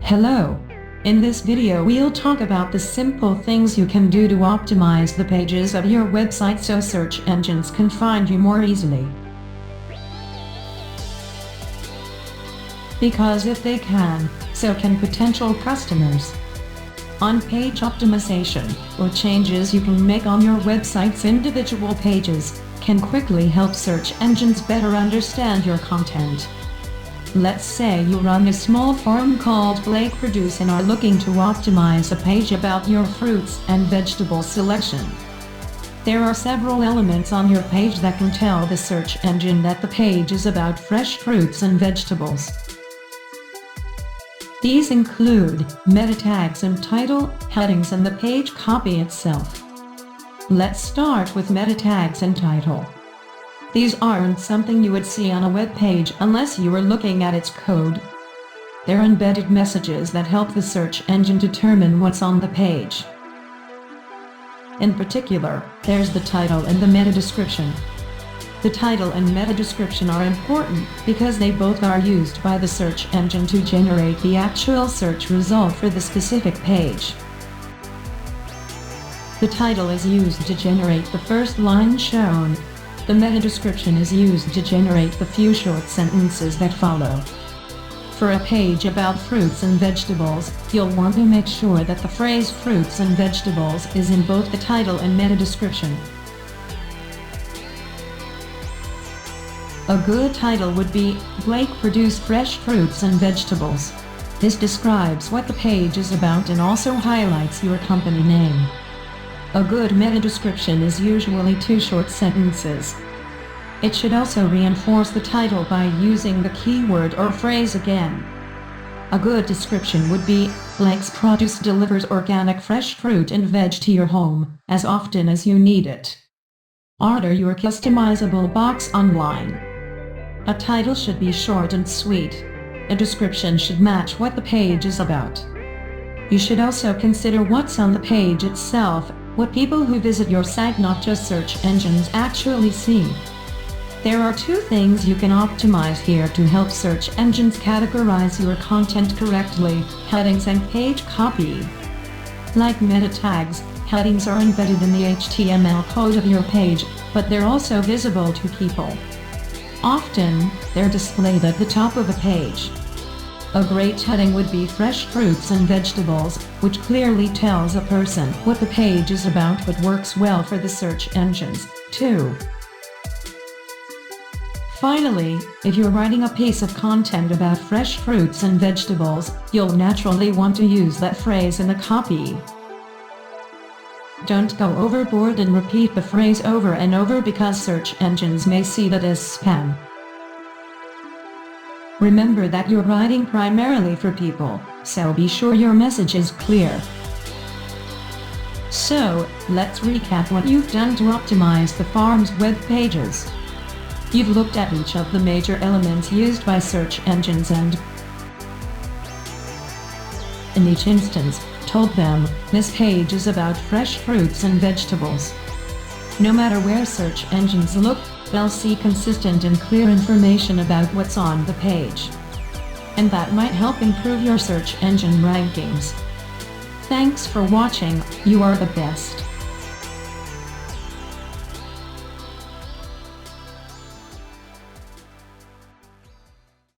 Hello. In this video we'll talk about the simple things you can do to optimize the pages of your website so search engines can find you more easily. Because if they can, so can potential customers. On-page optimization, or changes you can make on your website's individual pages, can quickly help search engines better understand your content. Let's say you run a small farm called Blake Produce and are looking to optimize a page about your fruits and vegetable selection. There are several elements on your page that can tell the search engine that the page is about fresh fruits and vegetables. These include meta tags and title, headings, and the page copy itself. Let's start with meta tags and title. These aren't something you would see on a web page unless you were looking at its code. They're embedded messages that help the search engine determine what's on the page. In particular, there's the title and the meta description. The title and meta description are important because they both are used by the search engine to generate the actual search result for the specific page. The title is used to generate the first line shown. The meta description is used to generate the few short sentences that follow. For a page about fruits and vegetables, you'll want to make sure that the phrase fruits and vegetables is in both the title and meta description. A good title would be, Blake Produce Fresh Fruits and Vegetables. This describes what the page is about and also highlights your company name. A good meta description is usually 2 short sentences. It should also reinforce the title by using the keyword or phrase again. A good description would be, Blake's Produce delivers organic fresh fruit and veg to your home, as often as you need it. Order your customizable box online. A title should be short and sweet. A description should match what the page is about. You should also consider what's on the page itself, what people who visit your site, not just search engines, actually see. There are 2 things you can optimize here to help search engines categorize your content correctly: headings and page copy. Like meta tags, headings are embedded in the HTML code of your page, but they're also visible to people. Often, they're displayed at the top of a page. A great heading would be Fresh Fruits and Vegetables, which clearly tells a person what the page is about but works well for the search engines, too. Finally, if you're writing a piece of content about fresh fruits and vegetables, you'll naturally want to use that phrase in the copy. Don't go overboard and repeat the phrase over and over because search engines may see that as spam. Remember that you're writing primarily for people, so be sure your message is clear. So, let's recap what you've done to optimize the farm's web pages. You've looked at each of the major elements used by search engines and, in each instance, told them, this page is about fresh fruits and vegetables. No matter where search engines look, they'll see consistent and clear information about what's on the page. And that might help improve your search engine rankings. Thanks for watching, you are the best.